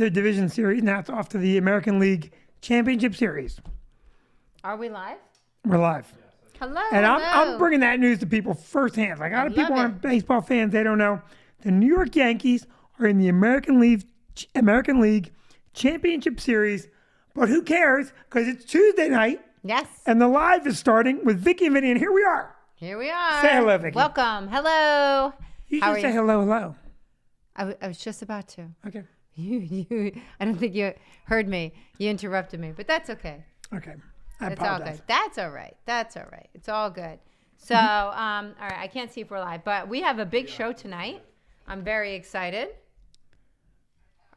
their division series. Now it's off to the American League Championship Series. Are we live? We're live. Hello. And hello. I'm bringing that news to people firsthand. Like a lot of people aren't baseball fans. They don't know. The New York Yankees are in the American League Championship Series. But who cares? Because it's Tuesday night. Yes. And the live is starting with Vicky and Vinny. And here we are. Here we are. Say hello, Vicky. Welcome. Hello. You How should are say you? hello. I was just about to. Okay. I don't think you heard me. You interrupted me, but that's okay. Okay. I That's all apologize. good. That's all right. That's all right. It's all good. So, all right. I can't see if we're live, but we have a big show tonight. I'm very excited.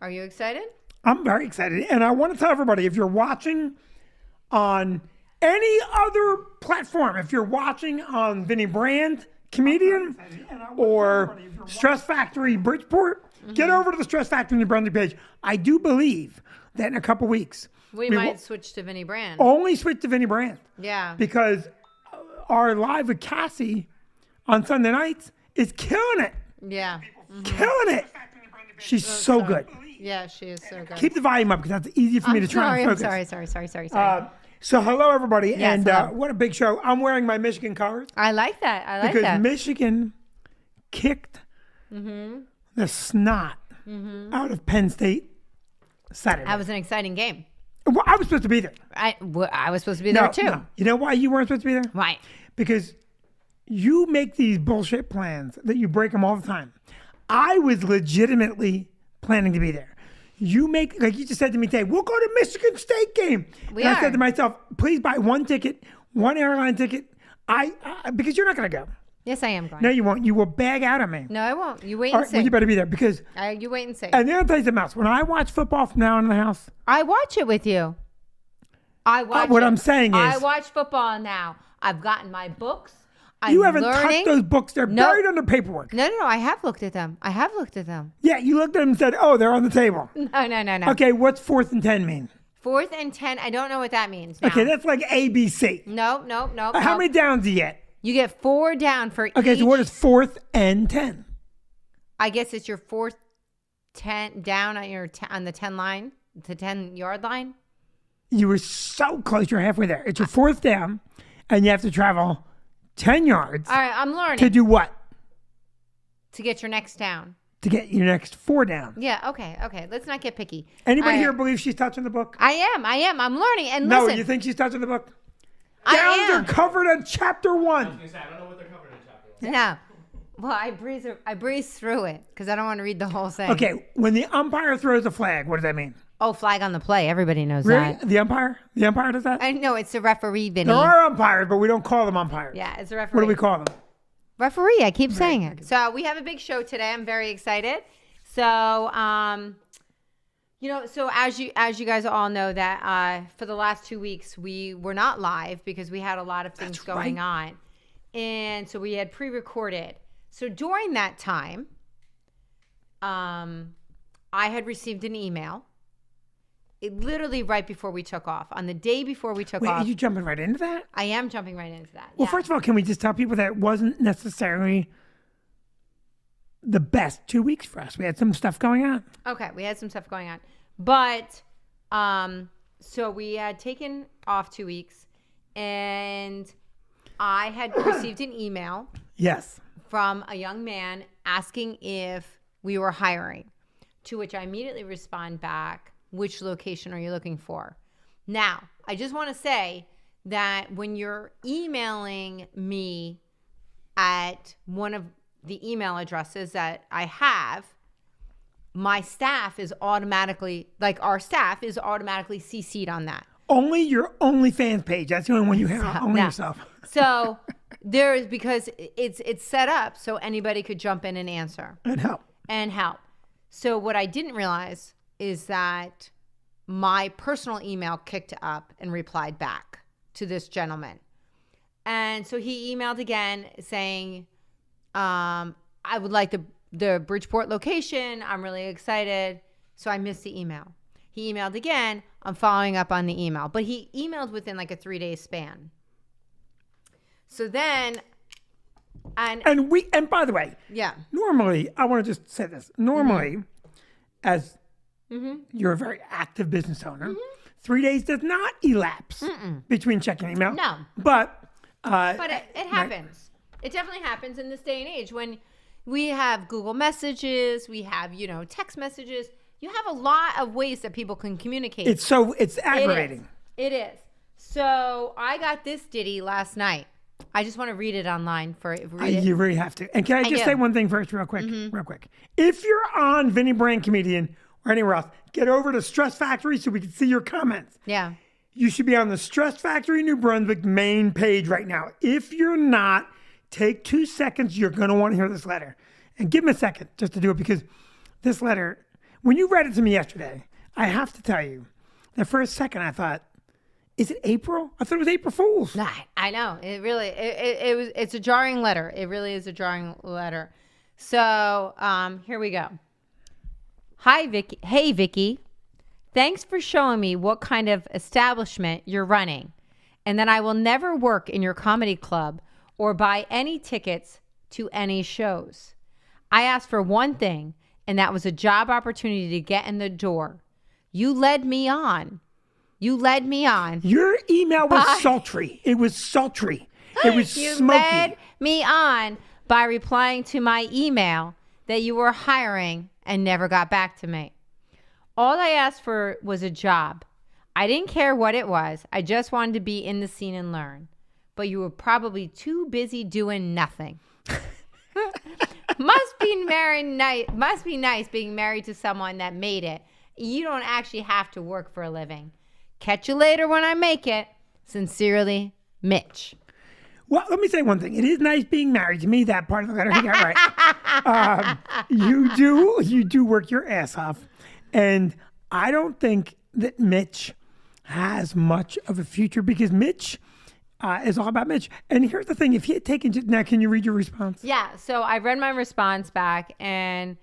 Are you excited? I'm very excited. And I want to tell everybody, if you're watching on any other platform, if you're watching on Vinny Brand, comedian, or Stress Factory Bridgeport, get over to the Stress Factory New Brunswick page. I do believe that in a couple weeks, We might switch to Vinny Brand. only switch to Vinny Brand. Yeah. Because our live with Cassie on Sunday nights is killing it. Yeah. Killing it. She's so good. Yeah, she is so good. Keep the volume up because that's easy for me to try and focus. Sorry. So hello everybody, Yes, and hello. what a big show! I'm wearing my Michigan colors I like that. because Michigan kicked the snot out of Penn State Saturday. That was an exciting game. Well, I was supposed to be there. I was supposed to be there too. No. You know why you weren't supposed to be there? Why? Because you make these bullshit plans that you break them all the time. I was legitimately planning to be there. You make, like you just said to me today, we'll go to Michigan State game. I said to myself, please buy one ticket, one airline ticket. Because you're not going to go. Yes, I am going. No, you won't. You will bag out of me. No, I won't. You wait All and right, see. well, you better be there because. You wait and see. And the other thing is the mouse. When I watch football from now on in the house. I watch it with you. I watch What it. I'm saying is. I watch football now. I've gotten my books. I'm You haven't learning. touched those books. They're buried under paperwork. No. I have looked at them. Yeah, you looked at them and said, oh, they're on the table. No. Okay, what's 4th and 10 mean? 4th and 10. I don't know what that means now. Okay, that's like ABC. No. How many downs do you get? You get 4 down for each. Okay, so what is 4th and 10? I guess it's your 4th 10 down on your on the 10 line, the 10-yard line. You were so close. You're halfway there. It's your 4th down, and you have to travel 10 yards. All right, I'm learning. To do what? To get your next down. To get your next 4 down. Yeah, okay. Let's not get picky. Anybody All here right. believe she's touching the book? I am. I'm learning. And No, listen. you think she's touching the book? I Downs am. are covered on chapter 1. I don't know what they're covering in chapter 1. No. Well, I breeze through it because I don't want to read the whole thing. Okay, when the umpire throws a flag, what does that mean? Oh, flag on the play. Everybody knows Really? that. The umpire? The umpire does that? I know it's the referee, Vinny. There are umpires, but we don't call them umpires. Yeah, it's a referee. What do we call them? Referee. I keep saying it. So we have a big show today. I'm very excited. So, so as you guys all know that for the last 2 weeks we were not live because we had a lot of things going on, and so we had pre-recorded. So during that time, I had received an email. It literally right before we took off, on the day before we took Wait, off. are you jumping right into that? I am jumping right into that. Well, yeah. first of all, can we just tell people that it wasn't necessarily the best 2 weeks for us? We had some stuff going on. Okay, we had some stuff going on. But so we had taken off 2 weeks, and I had received an email Yes. from a young man asking if we were hiring, to which I immediately respond back, which location are you looking for? Now, I just want to say that when you're emailing me at one of the email addresses that I have, my staff is automatically, our staff is automatically CC'd on that. Only your OnlyFans page. That's the only one you have. Only No. yourself. So there's, because it's set up so anybody could jump in and answer And help. So what I didn't realize is that my personal email kicked up and replied back to this gentleman. And so he emailed again saying, I would like the Bridgeport location. I'm really excited. So I missed the email. He emailed again. I'm following up on the email. But he emailed within like a 3-day span. So then, and by the way, yeah. normally, I want to just say this. Normally, as You're a very active business owner. 3 days does not elapse between checking email. No. But It happens. It definitely happens in this day and age when we have Google Messages, we have, text messages. You have a lot of ways that people can communicate. it's aggravating. It is. So I got this ditty last night. I just want to read it online You really have to. And can I just say one thing first, real quick? Real quick. If you're on Vinny Brand Comedian or anywhere else, get over to Stress Factory so we can see your comments. Yeah. You should be on the Stress Factory New Brunswick main page right now. If you're not, take 2 seconds. You're going to want to hear this letter. And give me a second just to do it, because this letter, when you read it to me yesterday, I have to tell you, the first second I thought, is it April? I thought it was April Fool's. I know. It really, it's a jarring letter. It really is a jarring letter. So here we go. Hi, Vicky. Hey, Vicky. Thanks for showing me what kind of establishment you're running, and that I will never work in your comedy club or buy any tickets to any shows. I asked for one thing, and that was a job opportunity to get in the door. You led me on. Your email was sultry. It was sultry. It was You smoky. led me on by replying to my email that you were hiring and never got back to me. All I asked for was a job. I didn't care what it was. I just wanted to be in the scene and learn. But you were probably too busy doing nothing. Must be nice being married to someone that made it. You don't actually have to work for a living. Catch you later when I make it. Sincerely, Mitch. Well, let me say one thing. It is nice being married. To me, that part of the letter he got right. You do work your ass off. And I don't think that Mitch has much of a future, because Mitch is all about Mitch. And here's the thing. If he had taken, now can you read your response? Yeah. So I read my response back, and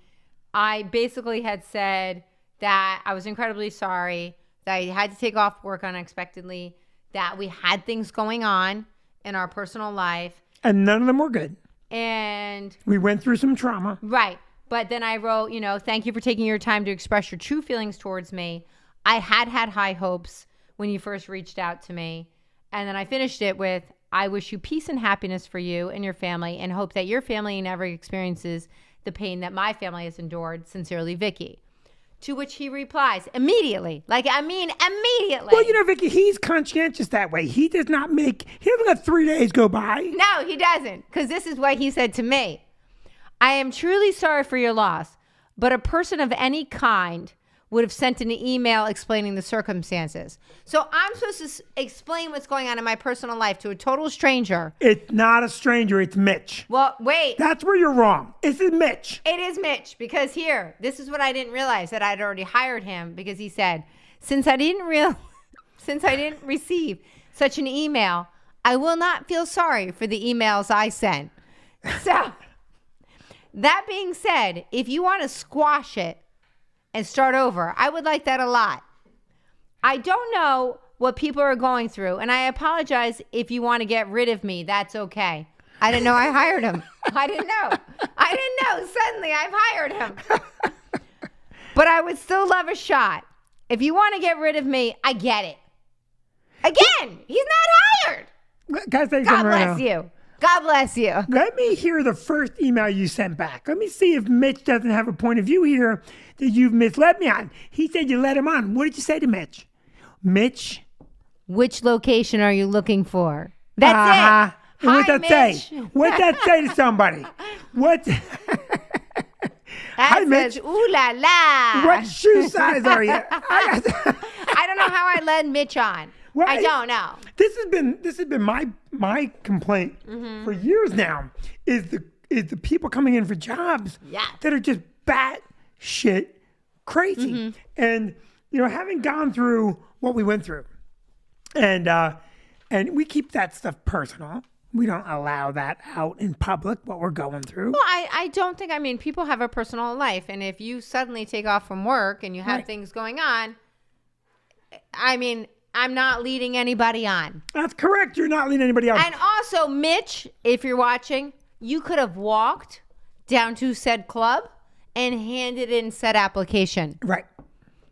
I basically had said that I was incredibly sorry, that I had to take off work unexpectedly, that we had things going on in our personal life. And none of them were good. And we went through some trauma. Right. But then I wrote, thank you for taking your time to express your true feelings towards me. I had high hopes when you first reached out to me. And then I finished it with, I wish you peace and happiness for you and your family, and hope that your family never experiences the pain that my family has endured. Sincerely, Vicky. To which he replies immediately. Immediately. Well, Vicky, he's conscientious that way. He doesn't let 3 days go by. No, he doesn't. Because this is what he said to me. I am truly sorry for your loss, but a person of any kind would have sent an email explaining the circumstances. So I'm supposed to explain what's going on in my personal life to a total stranger. It's not a stranger. It's Mitch. Well, wait. That's where you're wrong. It's Mitch. It is Mitch, because this is what I didn't realize, that I'd already hired him, because he said, since I didn't receive such an email, I will not feel sorry for the emails I sent. So that being said, if you want to squash it and start over, I would like that a lot. I don't know what people are going through, and I apologize if you want to get rid of me. That's okay. I didn't know I hired him. I didn't know. Suddenly I've hired him. But I would still love a shot. If you want to get rid of me, I get it. Again, he's not hired. God bless you. God bless you. Let me hear the first email you sent back. Let me see if Mitch doesn't have a point of view here that you've misled me on. He said you let him on. What did you say to Mitch? Mitch? Which location are you looking for? That's it. What'd that say? What'd that say to somebody? What? Hi, Mitch. Ooh la la. What shoe size are you? I don't know how I led Mitch on. Well, I don't know. This has been my complaint for years now. Is the people coming in for jobs that are just bat shit crazy, and having gone through what we went through, and we keep that stuff personal. We don't allow that out in public, what we're going through. Well, I don't think, people have a personal life, and if you suddenly take off from work and you have things going on, I'm not leading anybody on. That's correct. You're not leading anybody on. And also, Mitch, if you're watching, you could have walked down to said club and handed in said application. Right.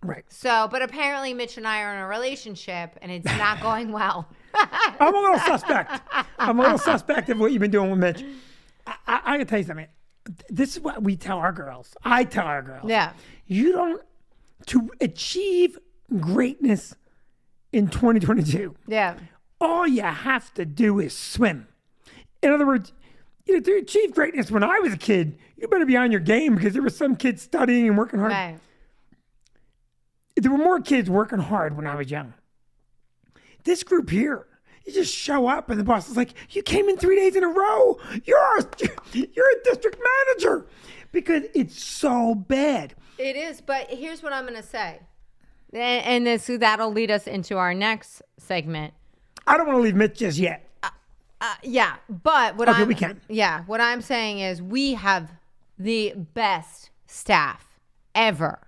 Right. So, but apparently Mitch and I are in a relationship and it's not going well. I'm a little suspect. I'm a little suspect of what you've been doing with Mitch. I can tell you something. This is what we tell our girls. I tell our girls. Yeah. You don't, to achieve greatness in 2022, Yeah. all you have to do is swim. In other words, to achieve greatness when I was a kid, you better be on your game because there were some kids studying and working hard. Right. There were more kids working hard when I was young. This group here, you just show up and the boss is like, you came in 3 days in a row. You're a district manager because it's so bad. It is, but here's what I'm going to say. And that'll lead us into our next segment. I don't want to leave Mitch just yet. Yeah, but what Okay, we can. Yeah, what I'm saying is we have the best staff ever.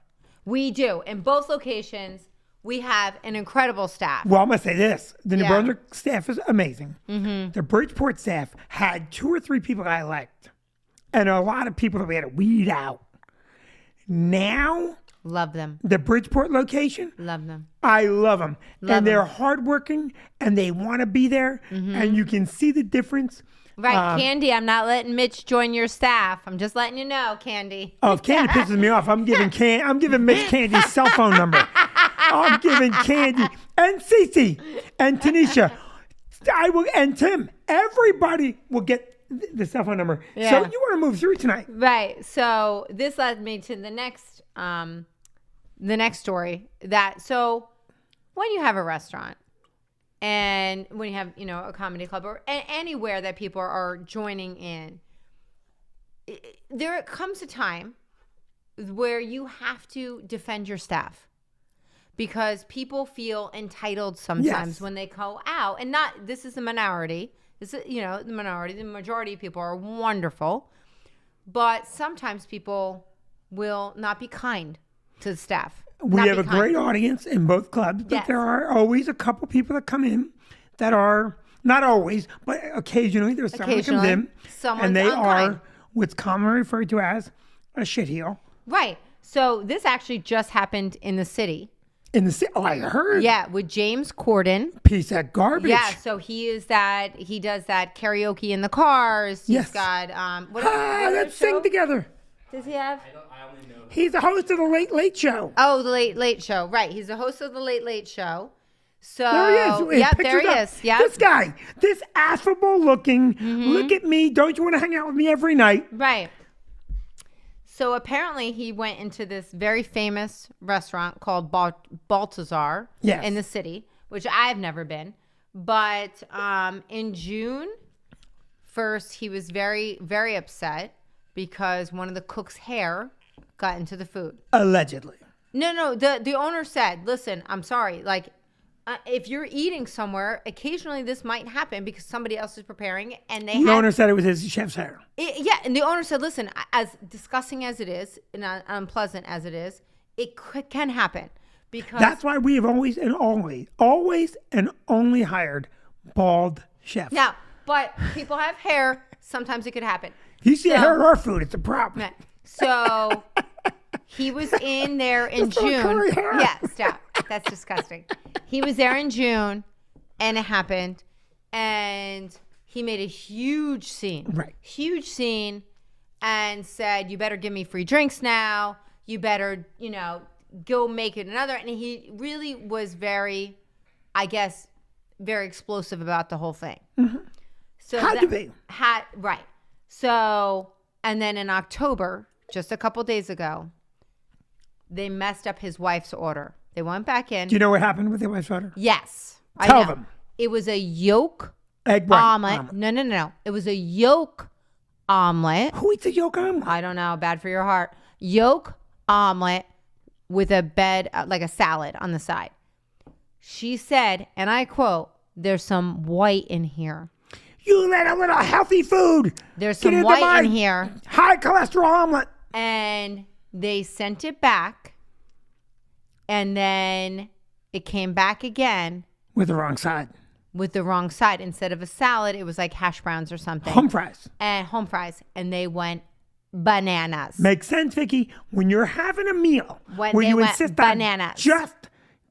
We do. In both locations, we have an incredible staff. Well, I'm going to say this. The New Yeah. Brunswick staff is amazing. The Bridgeport staff had 2 or 3 people I liked and a lot of people that we had to weed out. Now, Love them. the Bridgeport location, Love them. I love them. Love and they're 'em. hardworking and they want to be there. And you can see the difference. Right, Candy, I'm not letting Mitch join your staff. I'm just letting you know, Candy. Oh, if Candy pisses me off, I'm giving Mitch Candy's cell phone number. I'm giving Candy and Cece and Tanisha. And Tim. Everybody will get the cell phone number. Yeah. So you want to move through tonight. Right. So this led me to the next story. So when you have a restaurant and when you have, a comedy club or anywhere that people are joining in, there comes a time where you have to defend your staff because people feel entitled sometimes Yes. when they go out. And this is a minority. This is, the minority. The majority of people are wonderful. But sometimes people will not be kind to the staff. We Not have be a kind. great audience in both clubs, but Yes. there are always a couple people that come in that are, not always, but occasionally there's someone that comes Occasionally, in someone's and they unkind. are what's commonly referred to as a shitheel. Right. So this actually just happened in the city. In the city, I heard. Yeah, with James Corden. Piece of garbage. Yeah, so he does that karaoke in the cars. He's Yes. got what other Let's show sing together. does he have? I only know. He's the host of the Late Late Show. Oh, the Late Late Show. Right. He's the host of the Late Late Show. So There he is. Yep, Pictured there he up. is. Yep. This guy, this affable looking, look at me, don't you want to hang out with me every night? Right. So apparently he went into this very famous restaurant called Baltazar Yes. in the city, which I've never been. But in June 1st, he was very, very upset because one of the cook's hair got into the food. Allegedly. No. The owner said, listen, I'm sorry. Like, if you're eating somewhere, occasionally this might happen because somebody else is preparing and they The had owner said it was his chef's hair. yeah, and the owner said, listen, as disgusting as it is and unpleasant as it is, it can happen because That's why we have always and only hired bald chefs. now, but people have hair. Sometimes it could happen. You see a So- hair in our food, it's a problem. Right. So he was in there in Just a June. curly hair. Yeah, stop. That's disgusting. He was there in June and it happened. And he made a huge scene. Right. Huge scene and said, you better give me free drinks now. You better, go make it another. And he really was very, I guess, very explosive about the whole thing. So Had to be. Right. So, and then in October, just a couple days ago, they messed up his wife's order. They went back in. Do you know what happened with the wife's order? Yes. I Tell know. them. It was a yolk Egg white omelet. No. It was a yolk omelet. Who eats a yolk omelet? I don't know. Bad for your heart. Yolk omelet with a bed, like a salad on the side. She said, and I quote, there's some white in here. You let a little healthy food. There's get some into white my in here. High cholesterol omelet. And they sent it back. And then it came back again With the wrong side. with the wrong side. Instead of a salad, it was like hash browns or something. Home fries. And home fries. And they went bananas. Makes sense, Vicky. When you're having a meal, When where they you went insist bananas. on just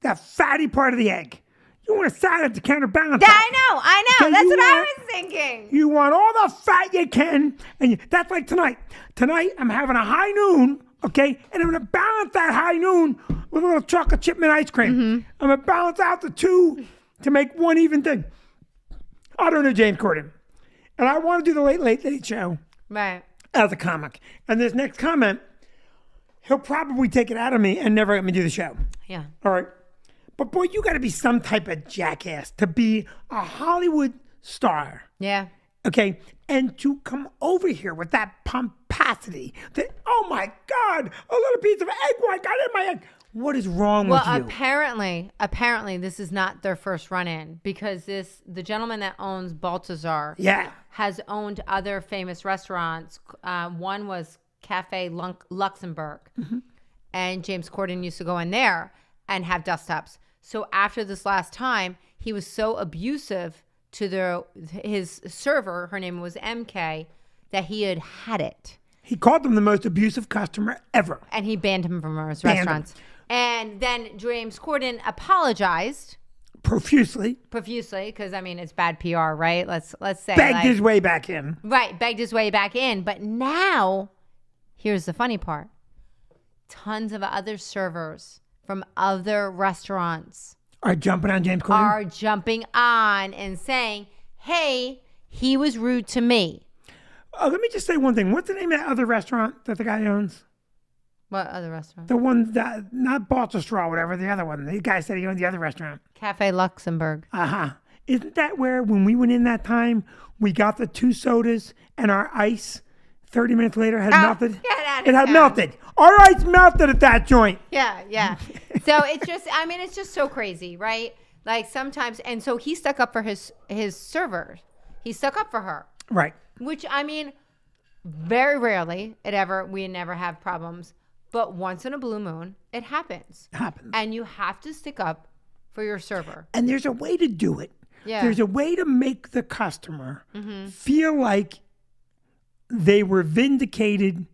the fatty part of the egg, you want a salad to counterbalance Yeah, that. I know. Okay, That's you what I want- was thinking. You want all the fat you can, and that's like tonight. Tonight, I'm having a high noon, okay, and I'm going to balance that high noon with a little chocolate chip mint ice cream. Mm-hmm. I'm going to balance out the two to make one even thing. I don't know James Corden, and I want to do the Late Show Right. as a comic. And this next comment, he'll probably take it out of me and never let me do the show. Yeah. All right. But boy, you got to be some type of jackass to be a Hollywood star. Yeah. Okay. And to come over here with that pomposity that, oh my God, a little piece of egg white got in my egg. What is wrong Well, with you? apparently, this is not their first run-in because the gentleman that owns Baltazar Yeah. has owned other famous restaurants. One was Cafe Luxembourg, and James Corden used to go in there and have dust-ups. So after this last time, he was so abusive to his server, her name was MK, that he had it. He called them the most abusive customer ever. And he banned him from his Banned him. restaurants. And then James Corden apologized Profusely. because I mean it's bad PR, right? Let's say Begged his way back in. begged his way back in. But now, here's the funny part: tons of other servers from other restaurants Are jumping on James Corden? are jumping on and saying, "Hey, he was rude to me." Let me just say one thing. What's the name of that other restaurant that the guy owns? What other restaurant? The one that, not Baltimore, whatever, the other one. The guy said he owned the other restaurant. Cafe Luxembourg. Uh-huh. Isn't that where, when we went in that time, we got the 2 sodas and our ice 30 minutes later had melted? get out of It had town. melted. Our ice melted at that joint. Yeah. So it's just, I mean, it's just so crazy, right? Like sometimes, and so he stuck up for his server. He stuck up for her, Right. which I mean, very rarely we never have problems, but once in a blue moon, it happens. Happens. And you have to stick up for your server. And there's a way to do it. Yeah. There's a way to make the customer feel like they were vindicated,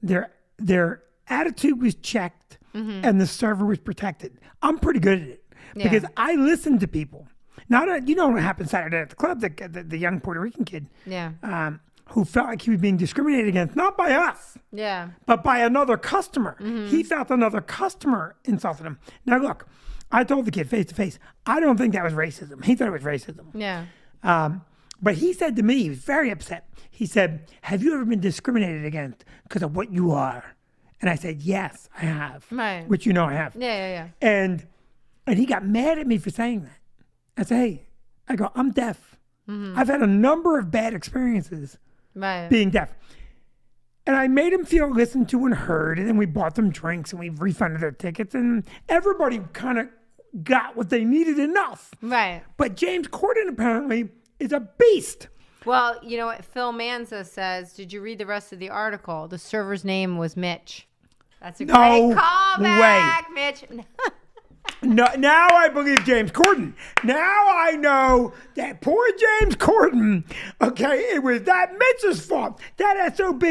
their attitude was checked, and the server was protected. I'm pretty good at it because I listen to people. Now, you know what happened Saturday at the club, the young Puerto Rican kid Yeah. who felt like he was being discriminated against, not by us, Yeah. but by another customer. He felt another customer insulted him. Now, look, I told the kid face to face, I don't think that was racism. He thought it was racism. Yeah. But he said to me, he was very upset. He said, have you ever been discriminated against because of what you are? And I said, yes, I have. Right. Which you know I have. Yeah. And he got mad at me for saying that. I said, hey, I'm deaf. I've had a number of bad experiences Right. being deaf. And I made him feel listened to and heard. And then we bought them drinks and we refunded their tickets. And everybody kind of got what they needed enough. Right. But James Corden apparently is a beast. Well, you know what Phil Manza says. Did you read the rest of the article? The server's name was Mitch. That's a No great callback, Mitch. No, now I believe James Corden. Now I know that poor James Corden, okay, it was that Mitch's fault. That SOB,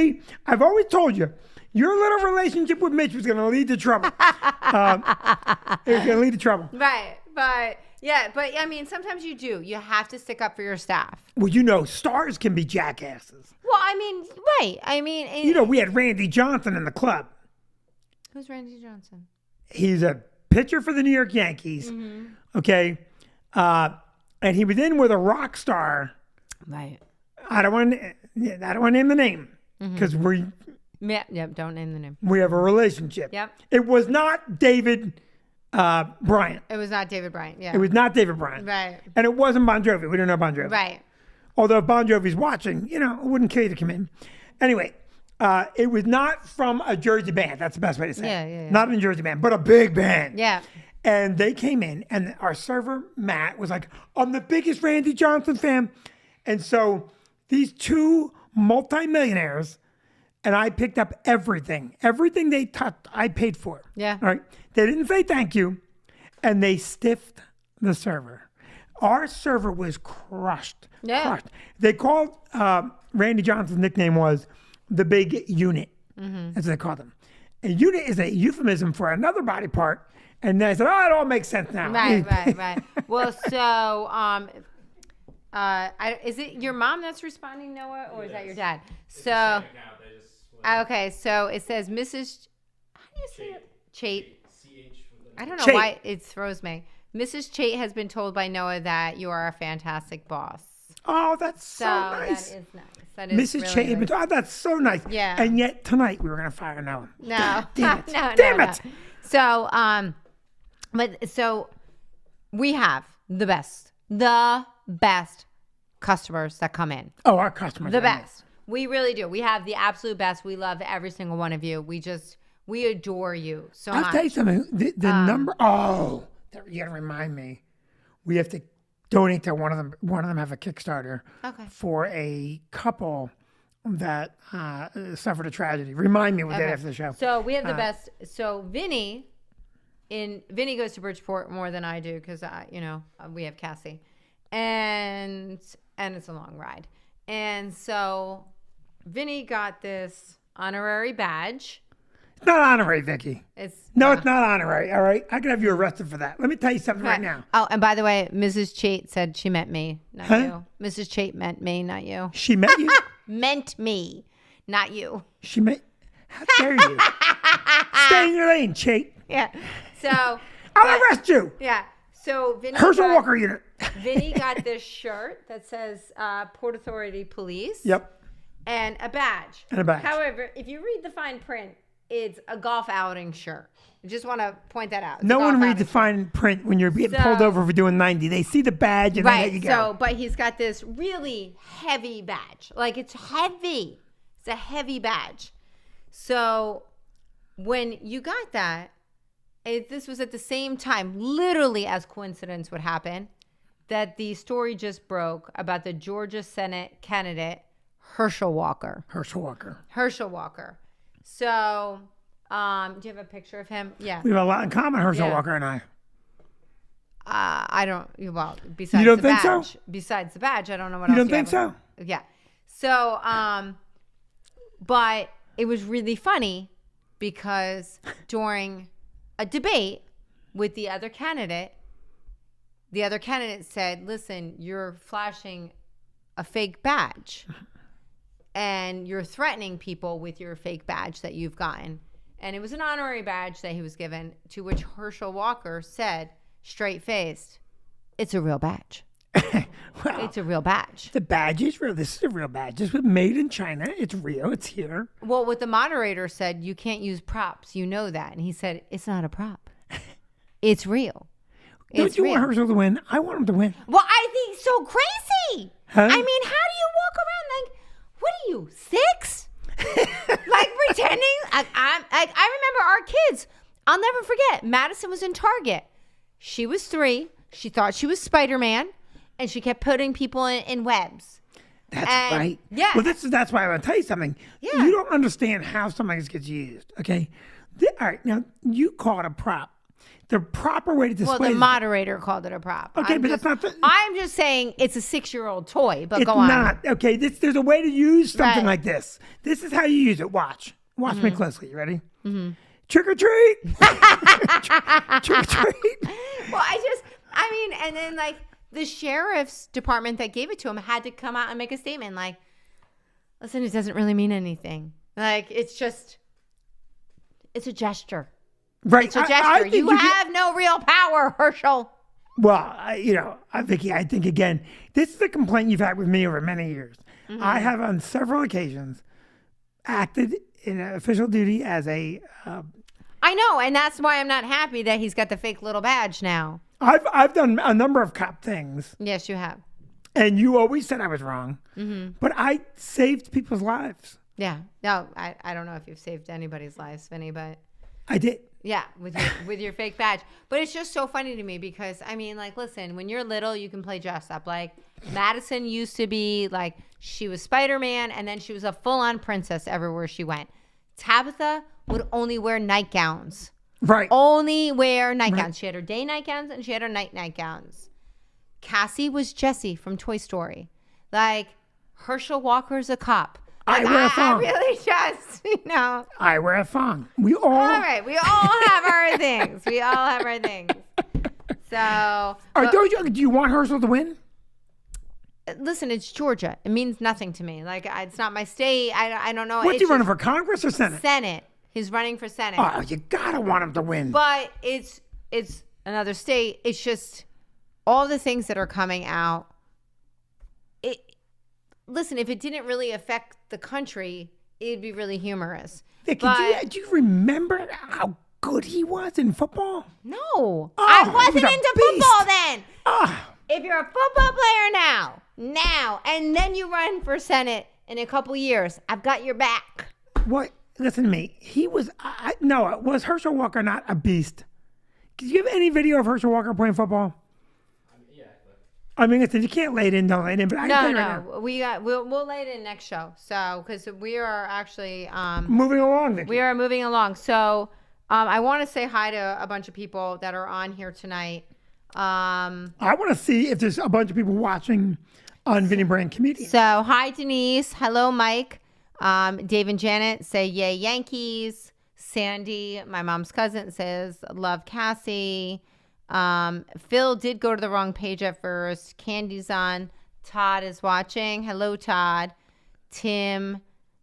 I've always told you, your little relationship with Mitch was going to lead to trouble. It was going to lead to trouble. Right. But I mean, sometimes you do. You have to stick up for your staff. Well, you know, stars can be jackasses. Well, I mean, right. I mean, You know, we had Randy Johnson in the club. who's Randy Johnson? He's a pitcher for the New York Yankees, okay? And he was in with a rock star. Right. I don't want to name the name because Yeah, don't name the name. we have a relationship. Yep. It was not David Bryant. It was not David Bryant. Yeah. It was not David Bryant. Right. And it wasn't Bon Jovi. We don't know Bon Jovi. Right. Although if Bon Jovi's watching, you know, it wouldn't kill you to come in. Anyway, it was not from a Jersey band. That's the best way to say it. Yeah. Not a Jersey band, but a big band. Yeah. And they came in, and our server, Matt, was like, I'm the biggest Randy Johnson fan. And so these two multimillionaires, and I picked up everything. Everything they touched, I paid for. Yeah. All right. They didn't say thank you, and they stiffed the server. Our server was crushed. Yeah. Crushed. They called, Randy Johnson's nickname was the big unit. That's what they call them. A unit is a euphemism for another body part. And then I said, oh, it all makes sense now. Right. Well, so is it your mom that's responding, Noah, or is that your dad? So, okay, so it says Mrs. How do you say it? Chait. I don't know Chait. why it throws me. Mrs. Chait has been told by Noah that you are a fantastic boss. Oh, that's so nice. That is nice. That is Mrs. really Chait, nice. oh, that's so nice. Yeah. And yet tonight we were going to fire Noah. No. Damn it. No. Damn it. So we have the best customers that come in. Oh, our customers. The are nice. best. We really do. We have the absolute best. We love every single one of you. We adore you so I'll much. tell you something. The number. Oh, you got to remind me. We have to donate to one of them. One of them have a Kickstarter for a couple that suffered a tragedy. Remind me with that after the show. So we have the best. So Vinny goes to Bridgeport more than I do because we have Cassie, and it's a long ride. And so Vinny got this honorary badge. It's not honorary, Vicky. It's not honorary. All right, I can have you arrested for that. Let me tell you something right now. Oh, and by the way, Mrs. Chait said she meant me, not you. Mrs. Chait meant me, not you. She met you. Meant me, not you. She met. How dare you? Stay in your lane, Chait. Yeah. So I'll arrest you. Yeah. So Vinny Herschel Walker unit. Vinny got this shirt that says Port Authority Police. Yep. And a badge. However, if you read the fine print, it's a golf outing shirt. I just want to point that out. It's no a one golf reads the outing fine print when you're being pulled over for doing 90. They see the badge and then there you go. So, but he's got this really heavy badge. Like, it's heavy. It's a heavy badge. So when you got that, this was at the same time, literally as coincidence would happen, that the story just broke about the Georgia Senate candidate, Herschel Walker. So, do you have a picture of him? Yeah. We have a lot in common, Herschel Walker and I. I don't. Well, besides You don't the think so? badge. Besides the badge, I don't know what You else. don't think so? Yeah. So, but it was really funny because during a debate with the other candidate said, "Listen, you're flashing a fake badge, and you're threatening people with your fake badge that you've gotten." And it was an honorary badge that he was given, to which Herschel Walker said, straight-faced, "It's a real badge." Well, it's a real badge. The badge is real. This is a real badge. This was made in China. It's real. It's here. Well, what the moderator said, you can't use props. You know that. And he said, it's not a prop. It's real. Don't you want Herschel to win? I want him to win. Well, I think so crazy. Huh? I mean, how do you walk around like, what are you, 6? Like pretending? I remember our kids. I'll never forget. Madison was in Target. She was 3. She thought she was Spider-Man, and she kept putting people in webs. That's right. Yeah. Well, that's why I want to tell you something. Yeah. You don't understand how something gets used. Okay. All right. Now you call it a prop. The proper way to display. Well, the moderator called it a prop. Okay, but that's not. I'm just saying it's a 6-year-old toy. But it's go on. not. Okay. There's a way to use something Right. like this. This is how you use it. Watch me closely. You ready? Mm-hmm. Trick or treat. Trick or treat. Well, and then like the sheriff's department that gave it to him had to come out and make a statement like, listen, it doesn't really mean anything. Like, it's a gesture. Right. It's a gesture. You have no real power, Herschel. Well, Vicky, I think, again, this is a complaint you've had with me over many years. Mm-hmm. I have on several occasions acted in official duty as a... I know, and that's why I'm not happy that he's got the fake little badge now. I've done a number of cop things. Yes, you have. And you always said I was wrong. Mm-hmm. But I saved people's lives. Yeah. No, I don't know if you've saved anybody's lives, Vinny, but... I did. Yeah, with your fake badge. But it's just so funny to me because, I mean, like, listen, when you're little, you can play dress up. Like, Madison used to be, like, she was Spider-Man, and then she was a full-on princess everywhere she went. Tabitha would only wear nightgowns. Right. Only wear nightgowns. Right. She had her day nightgowns, and she had her night nightgowns. Cassie was Jessie from Toy Story. Like, Herschel Walker's a cop. I wear a I thong. really just, I wear a thong. We all. All right, we all have our things. We all have our things. So, All right, do you want Herschel to win? listen, it's Georgia. It means nothing to me. Like, it's not my state. I don't know. What's It's he running just for, Congress or Senate? Senate. He's running for Senate. Oh, you gotta want him to win. But it's another state. It's just all the things that are coming out. Listen, if it didn't really affect the country, it'd be really humorous. Vicky, But do you remember how good he was in football? no, I he wasn't was a into beast. football then. Ah, If you're a football player now, and then you run for Senate in a couple years, I've got your back. what? Listen to me. He was. No, was Herschel Walker not a beast? Do you have any video of Herschel Walker playing football? Yeah. I mean, listen, you can't lay it in, don't lay it in. But I can tell you right now. We'll lay it in next show. So because we are actually Moving along, Vicky. we are moving along. So I want to say hi to a bunch of people that are on here tonight. I want to see if there's a bunch of people watching on Vinny Brand Comedian. So hi Denise, hello Mike, Dave and Janet say yay Yankees. Sandy, my mom's cousin, says love Cassie. Phil did go to the wrong page at first. Candy's on. Todd is watching. Hello, Todd. Tim.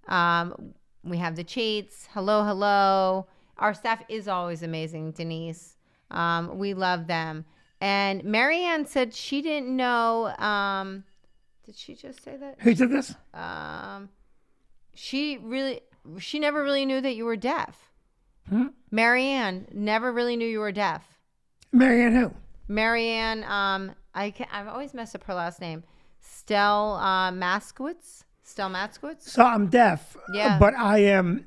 We have the Chates. Hello. Our staff is always amazing, Denise. We love them. And Marianne said she didn't know. Did she just say that? Who said this? She never really knew that you were deaf. Marianne never really knew you were deaf. Marianne who? Marianne, I've always messed up her last name. Stell Maskowitz. So I'm deaf, Yeah. but I am,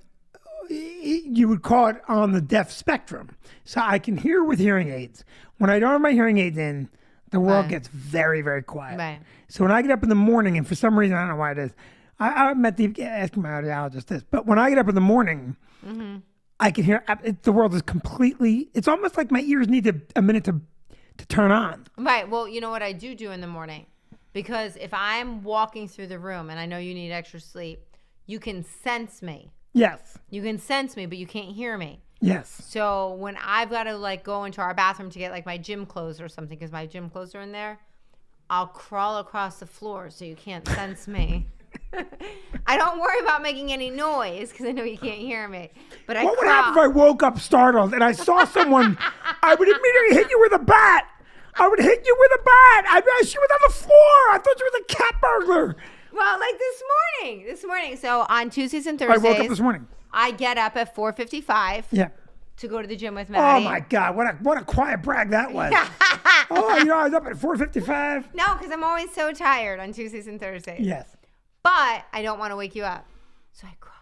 you would call it on the deaf spectrum. So I can hear with hearing aids. When I don't have my hearing aids in, the world Right. gets very, very quiet. Right. So when I get up in the morning, and for some reason, I don't know why it is, I meant to ask my audiologist this, but when I get up in the morning, I can hear, the world is completely, it's almost like my ears need a minute to turn on. Right. Well, you know what I do in the morning? Because if I'm walking through the room and I know you need extra sleep, you can sense me. Yes. You can sense me, but you can't hear me. Yes. So when I've got to like go into our bathroom to get like my gym clothes or something, because my gym clothes are in there, I'll crawl across the floor so you can't sense me. I don't worry about making any noise because I know you can't hear me. But I What would crawl. happen if I woke up startled and I saw someone? I would immediately hit you with a bat. I would hit you with a bat. She was on the floor. I thought you were the cat burglar. Well, like this morning. So on Tuesdays and I Thursdays, woke up this morning. I get up at 4:55 Yeah. to go to the gym with Oh Maddie. my God! What a quiet brag that was. Oh, I was up at 4:55. No, because I'm always so tired on Tuesdays and Thursdays. Yes. But I don't want to wake you up. So I crawl.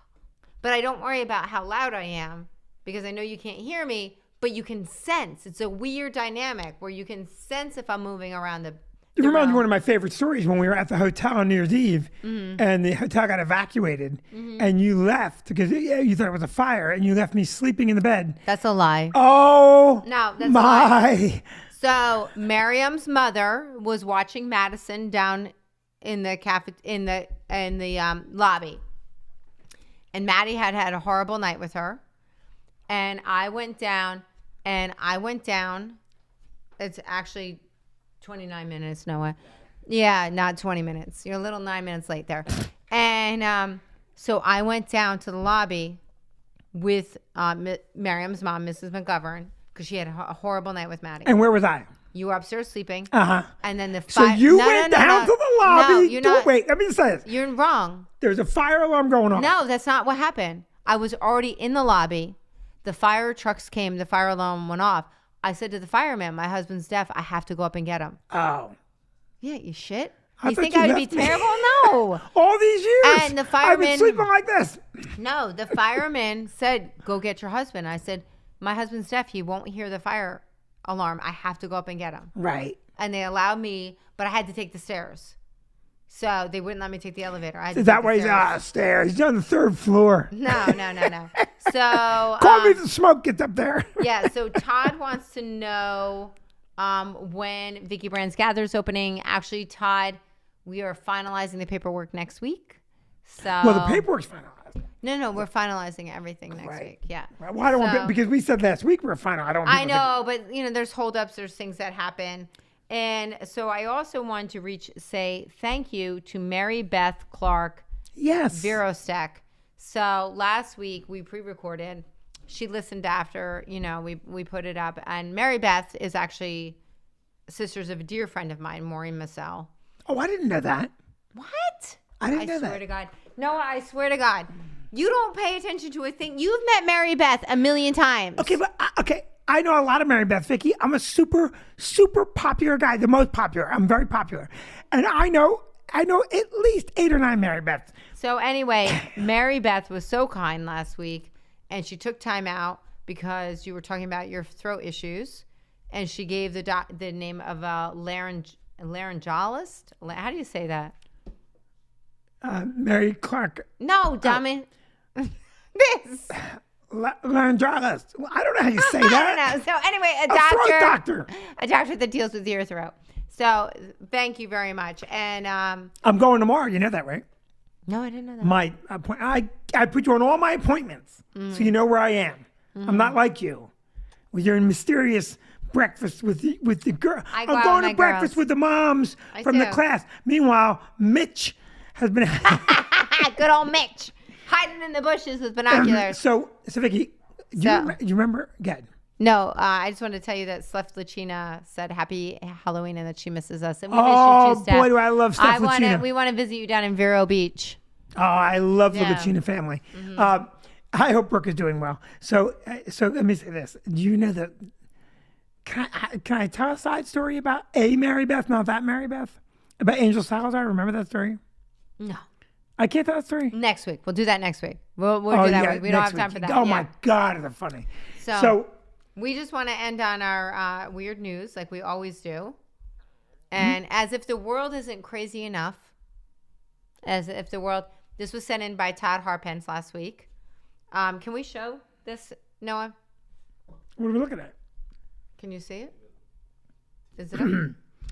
But I don't worry about how loud I am because I know you can't hear me, but you can sense. It's a weird dynamic where you can sense if I'm moving around the It reminds me room. of one of my favorite stories when we were at the hotel on New Year's Eve and the hotel got evacuated and you left because you thought it was a fire and you left me sleeping in the bed. That's a lie. Oh, No, that's a my. So Miriam's mother was watching Madison down in the lobby, and Maddie had a horrible night with her, and I went down. It's actually 29 minutes, Noah. Yeah, not 20 minutes. You're a little 9 minutes late there. And so I went down to the lobby with Miriam's mom, Mrs. McGovern, because she had a horrible night with Maddie. And where was I? You were upstairs sleeping. Uh-huh. And then the So fire. you went down to the lobby. No, you're not. Wait, let me just say this. You're wrong. There's a fire alarm going off. No, that's not what happened. I was already in the lobby. The fire trucks came. The fire alarm went off. I said to the fireman, my husband's deaf. I have to go up and get him. Oh. Yeah, you shit. I You thought think you I would be left me. terrible? No. All these years. And the I've fireman- been sleeping like this. No, the fireman said, go get your husband. I said, my husband's deaf. He won't hear the fire alarm. I have to go up and get him. Right. And they allowed me, but I had to take the stairs. So they wouldn't let me take the elevator. I had to Is take that the why he's stairs. stairs? He's on the 3rd floor. No. So Call me if the smoke gets up there. yeah, so Todd wants to know when Vicky Brand's Gather's opening. Actually, Todd, we are finalizing the paperwork next week. So Well, the paperwork's finalized. No, we're finalizing everything next Right. week. Yeah. Right. Well, I don't want So- because we said last week we're final. I don't. want I people to know, but there's holdups, there's things that happen. And so I also wanted to say thank you to Mary Beth Clark think- Yes. Virostek. So last week we pre-recorded. She listened after, we put it up. And Mary Beth is actually sisters of a dear friend of mine, Maureen Massell. Oh, I didn't know that. What? I didn't know swear that. to God. Noah, I swear to God. You don't pay attention to a thing. You've met Mary Beth a million times. Okay, but I know a lot of Mary Beth, Vicky. I'm a super popular guy, the most popular. I'm very popular, and I know at least 8 or 9 Mary Beths. So anyway, Mary Beth was so kind last week, and she took time out because you were talking about your throat issues, and she gave the name of a laryngologist. How do you say that? Mary Clark, No, dummy. This. laryngologist. Well, I don't know how you say I that. don't know. So anyway, A throat doctor. a doctor that deals with your throat. So thank you very much. And I'm going tomorrow. You know that, right? no, I didn't know that. My I put you on all my appointments, so you know where I am. I'm not like you, with your mysterious breakfast with the girl. I go I'm out going with to my breakfast girls. with the moms I from the do. class. Meanwhile, Mitch has been. Good old Mitch hiding in the bushes with binoculars. So Vicky, you remember? Good. No, I just wanted to tell you that Steph Lucina said happy Halloween and that she misses us. And we Oh, miss you too, Steph. boy, do I love Steph Lucina. We want to visit you down in Vero Beach. Oh, I love Yeah. the Lucina family. I hope Brooke is doing well. So let me say this. Do you know that? Can I tell a side story about a Mary Beth, not that Mary Beth? About Angel Salazar? Remember that story? No. I can't tell that story. Next week. We'll do that next week. We'll do that week. We don't have next time for week. that. Oh Yeah. my God, is it funny? So we just want to end on our weird news like we always do. And as if the world isn't crazy enough, this was sent in by Todd Harpence last week. Can we show this, Noah? What are we looking at? Can you see it? Is it up?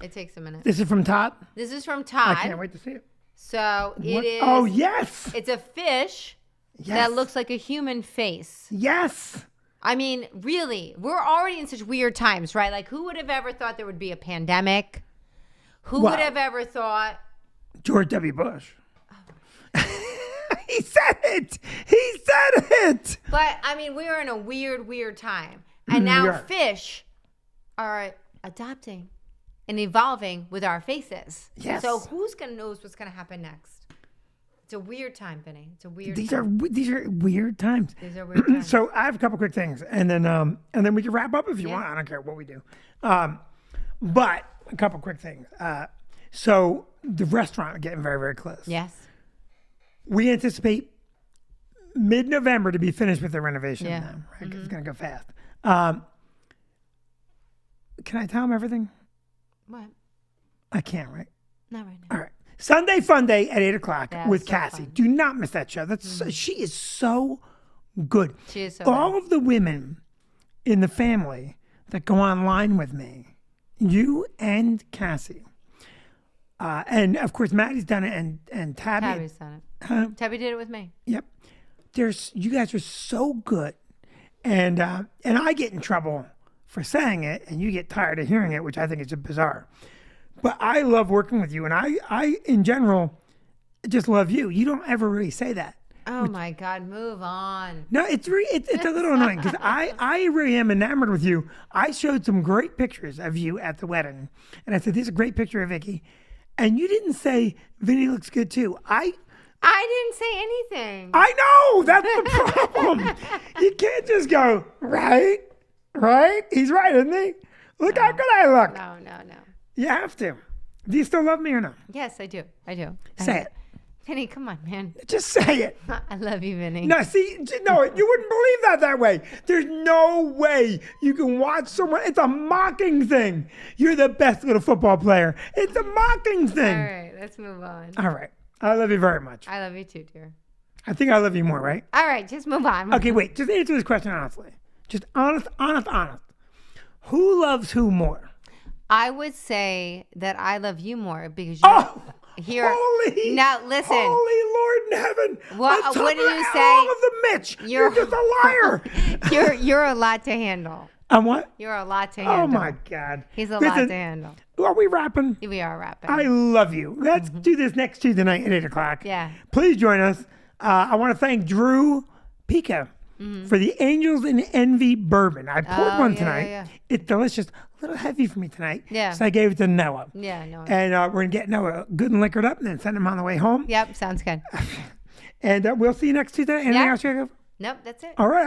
It takes a minute. This is from Todd. This is from I Todd. can't wait to see it. So What? it is. Oh yes, It's a fish yes. that looks like a human face. Yes. I mean, really, we're already in such weird times, right? Like, who would have ever thought there would be a pandemic? Who Wow. would have ever thought? George W. Bush. He said it. He said it. But I mean, we are in a weird time, and now we are. fish are adopting and evolving with our faces. Yes. So who's gonna knows what's gonna happen next? It's a weird time, Vinny. It's a weird. These time. are weird times. These are weird times. So I have a couple quick things, and then we can wrap up if you Yeah. want. I don't care what we do. But a couple quick things. So the restaurant is getting very, very close. Yes. We anticipate mid-November to be finished with the renovation. Yeah. Now, right? 'Cause it's going to go fast. Can I tell them everything? What? I can't, right? Not right now. All right. Sunday Fun Day at 8 o'clock That's with so Cassie. fun. Mm-hmm. Do not miss that show. She is so good. She is so All good. of the women in the family that go online with me, you and Cassie, and of course Maddie's done it, and Tabby. Tabby's done Huh? it. Tabby did it with me. Yep. You guys are so good, and I get in trouble for saying it, and you get tired of hearing it, which I think is bizarre. But I love working with you, and I in general just love you. You don't ever really say that. Oh my God! Move on. No, it's a little annoying because I really am enamored with you. I showed some great pictures of you at the wedding, and I said, "This is a great picture of Vicky," and you didn't say Vinny looks good too. I didn't say anything. I know that's the problem. You can't just go right. He's right, isn't he? Look how good I look. No. You have to. Do you still love me or no? Yes, I do. Say it. Vinny, come on, man. Just say it. I love you, Vinny. No, see, no, you wouldn't believe that way. There's no way you can watch someone. It's a mocking thing. You're the best little football player. It's a mocking All thing. right, let's move on. All right. I love you very much. I love you too, dear. I think I love you more, right? All right, just move on. Okay, wait. Just answer this question honestly. Just honest. Who loves who more? I would say that I love you more because you Oh, here. holy! Now listen. Holy Lord in heaven. What- on top what do of you all say? of the Mitch. You're You're- just a liar. You're a lot to handle. I'm what? You're a lot to handle. Oh my God. He's a lot Listen, to handle. Are we wrapping? We are wrapping. I love you. Let's do this next Tuesday night at 8 o'clock. Yeah. Please join us. I want to thank Drew Pica for the Angels and Envy bourbon. I poured Oh, one yeah, tonight. yeah. It's delicious. A little heavy for me tonight. Yeah. So I gave it to Noah. Yeah, no. And we're going to get Noah good and liquored up and then send him on the way home. Yep, sounds good. And we'll see you next Tuesday. Anything Yeah. else, Jacob? Nope, that's it. All right.